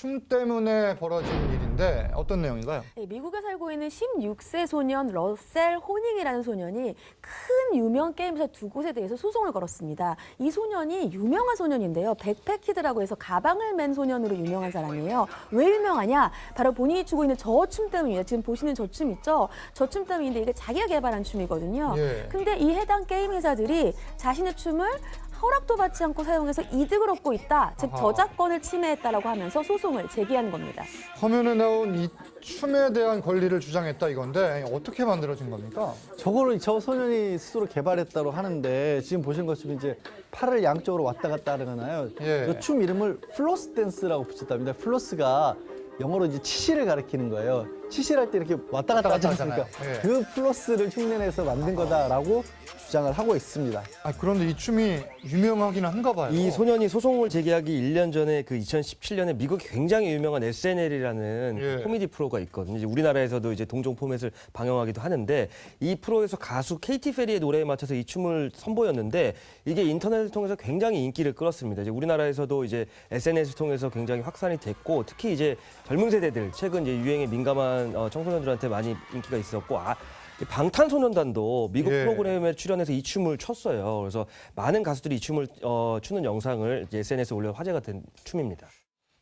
춤 때문에 벌어진 일인데 어떤 내용인가요? 네, 미국에 살고 있는 16세 소년 러셀 호닝이라는 소년이 큰 유명 게임사 두 곳에 대해서 소송을 걸었습니다. 이 소년이 유명한 소년인데요. 백패키드라고 해서 가방을 맨 소년으로 유명한 사람이에요. 왜 유명하냐? 바로 본인이 추고 있는 저 춤 때문이에요. 지금 보시는 저 춤 있죠? 저 춤 때문인데 이게 자기가 개발한 춤이거든요. 예. 근데 이 해당 게임 회사들이 자신의 춤을 허락도 받지 않고 사용해서 이득을 얻고 있다. 즉 아하. 저작권을 침해했다라고 하면서 소송을 제기한 겁니다. 화면에 나온 이 춤에 대한 권리를 주장했다 이건데 어떻게 만들어진 겁니까? 저거를 저 소년이 스스로 개발했다고 하는데 지금 보신 것처럼 이제 팔을 양쪽으로 왔다 갔다 하잖아요. 예. 저 춤 이름을 플로스 댄스라고 붙였답니다. 플로스가 영어로 이제 치실을 가리키는 거예요. 치실할 때 이렇게 왔다 갔다 하지 않습니까? 하잖아요. 예. 그 플러스를 흉내내서 만든 거다라고 주장을 하고 있습니다. 아, 그런데 이 춤이 유명하긴 한가 봐요. 이 소년이 소송을 제기하기 1년 전에 그 2017년에 미국에 굉장히 유명한 SNL이라는 예. 코미디 프로가 있거든요. 이제 우리나라에서도 이제 동종 포맷을 방영하기도 하는데 이 프로에서 가수 케이티 페리의 노래에 맞춰서 이 춤을 선보였는데 이게 인터넷을 통해서 굉장히 인기를 끌었습니다. 이제 우리나라에서도 이제 SNS를 통해서 굉장히 확산이 됐고 특히 이제 젊은 세대들 최근 이제 유행에 민감한 청소년들한테 많이 인기가 있었고 방탄소년단도 미국 예. 프로그램에 출연해서 이 춤을 췄어요. 그래서 많은 가수들이 이 춤을 추는 영상을 이제 SNS에 올려 화제가 된 춤입니다.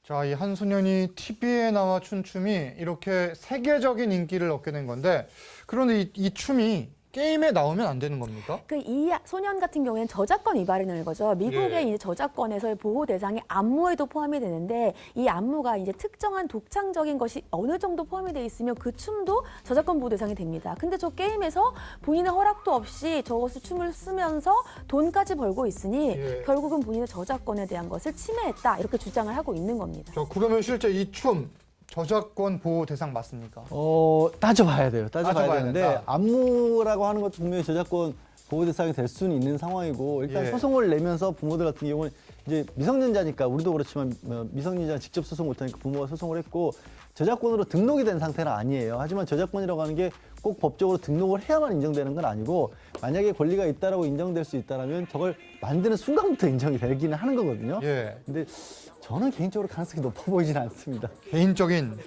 자, 이 한 소년이 TV에 나와 춘 춤이 이렇게 세계적인 인기를 얻게 된 건데 그런데 이 춤이 게임에 나오면 안 되는 겁니까? 이 소년 같은 경우에는 저작권 위반을 거죠. 미국의 예. 이제 저작권에서의 보호 대상이 안무에도 포함이 되는데 이 안무가 이제 특정한 독창적인 것이 어느 정도 포함이 돼 있으면 그 춤도 저작권 보호 대상이 됩니다. 근데 저 게임에서 본인의 허락도 없이 저것을 춤을 쓰면서 돈까지 벌고 있으니 예. 결국은 본인의 저작권에 대한 것을 침해했다 이렇게 주장을 하고 있는 겁니다. 자, 그러면 실제 이 춤 저작권 보호 대상 맞습니까? 따져봐야 돼요. 따져봐야 따져봐야 되는데 된다. 안무라고 하는 것도 분명히 저작권 보호 대상이 될 수는 있는 상황이고 일단 예. 소송을 내면서 부모들 같은 경우는 이제 미성년자니까 우리도 그렇지만 미성년자 직접 소송 못하니까 부모가 소송을 했고 저작권으로 등록이 된 상태는 아니에요. 하지만 저작권이라고 하는 게 꼭 법적으로 등록을 해야만 인정되는 건 아니고 만약에 권리가 있다라고 인정될 수 있다라면 저걸 만드는 순간부터 인정이 되기는 하는 거거든요. 예. 근데 저는 개인적으로 가능성이 높아 보이지는 않습니다. 개인적인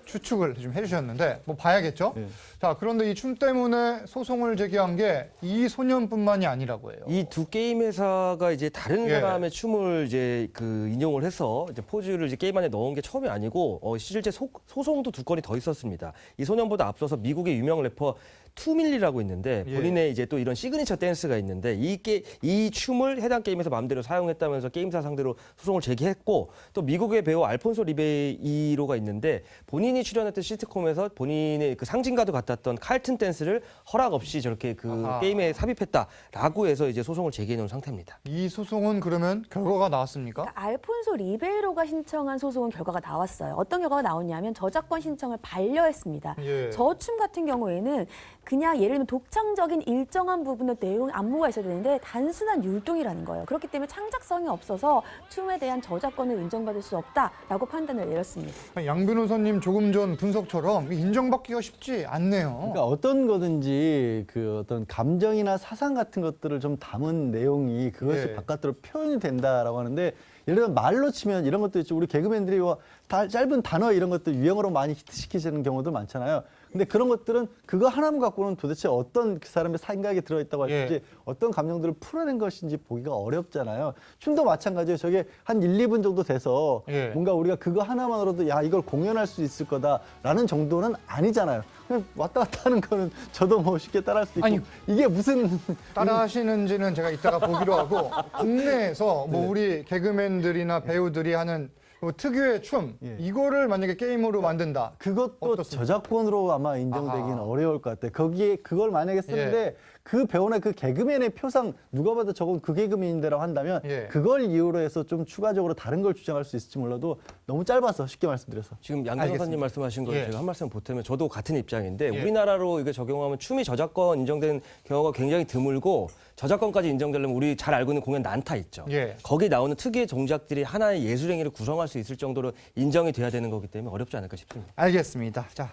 추측을 좀 해주셨는데 뭐 봐야겠죠? 예. 자, 그런데 이 춤 때문에 소송을 제기한 게 이 소년뿐만이 아니라고 해요. 이 두 게임 회사가 이제 다른 예. 사람의 춤을 이제 그 인용을 해서 이제 포즈를 이제 게임 안에 넣은 게 처음이 아니고 실제 소송도 두 건이 더 있었습니다. 이 소년보다 앞서서 미국의 유명 래퍼 투밀리라고 있는데 예. 본인의 이제 또 이런 시그니처 댄스가 있는데 이 춤을 해당 게임에서 마음대로 사용했다면서 게임사 상대로 소송을 제기했고 또 미국의 배우 알폰소 리베이로가 있는데 본인이 출연했던 시트콤에서 본인의 그 상징과도 같았던 칼튼 댄스를 허락 없이 저렇게 그 아하. 게임에 삽입했다라고 해서 이제 소송을 제기해 놓은 상태입니다. 이 소송은 그러면 결과가 나왔습니까? 알폰소 리베이로가 신청한 소송은 결과가 나왔어요. 어떤 결과가 나왔냐면 저작권 신청을 반려했습니다. 예. 저 춤 같은 경우에는 그냥 예를 들면 독창적인 일정한 부분의 내용 안무가 있어야 되는데 단순한 율동이라는 거예요. 그렇기 때문에 창작성이 없어서 춤에 대한 저작권을 인정받을 수 없다라고 판단을 내렸습니다. 양 변호사님 조금 전 분석처럼 인정받기가 쉽지 않네요. 그러니까 어떤 거든지 그 어떤 감정이나 사상 같은 것들을 좀 담은 내용이 그것이 예. 바깥으로 표현이 된다라고 하는데 예를 들면 말로 치면 이런 것도 있죠. 우리 개그맨들이 다 짧은 단어 이런 것들 유행어로 많이 히트시키시는 경우도 많잖아요. 근데 그런 것들은 그거 하나만 갖고는 도대체 어떤 그 사람의 생각이 들어있다고 할지 예. 어떤 감정들을 풀어낸 것인지 보기가 어렵잖아요. 춤도 마찬가지예요. 저게 한 1, 2분 정도 돼서 예. 뭔가 우리가 그거 하나만으로도 야 이걸 공연할 수 있을 거다라는 정도는 아니잖아요. 그냥 왔다 갔다 하는 거는 저도 뭐 쉽게 따라할 수도 있고 아니, 이게 무슨 따라하시는지는 제가 이따가 보기로 하고 국내에서 뭐 네. 우리 개그맨들이나 배우들이 하는 뭐 특유의 춤 예. 이거를 만약에 게임으로 만든다. 그것도 어떻습니까? 저작권으로 아마 인정되기는 아하. 어려울 것 같아요. 거기에 그걸 만약에 쓰는데 그 배우나 그 개그맨의 표상 누가 봐도 저건 그 개그맨인데라고 한다면 예. 그걸 이유로 해서 좀 추가적으로 다른 걸 주장할 수 있을지 몰라도 너무 짧아서 쉽게 말씀드려서. 지금 양 알겠습니다. 변호사님 말씀하신 거 예. 제가 한 말씀 보태면 저도 같은 입장인데 예. 우리나라로 이게 적용하면 춤이 저작권 인정된 경우가 굉장히 드물고 저작권까지 인정되려면 우리 잘 알고 있는 공연 난타 있죠. 예. 거기 나오는 특유의 동작들이 하나의 예술행위를 구성할 수 있을 정도로 인정이 돼야 되는 거기 때문에 어렵지 않을까 싶습니다. 알겠습니다. 자,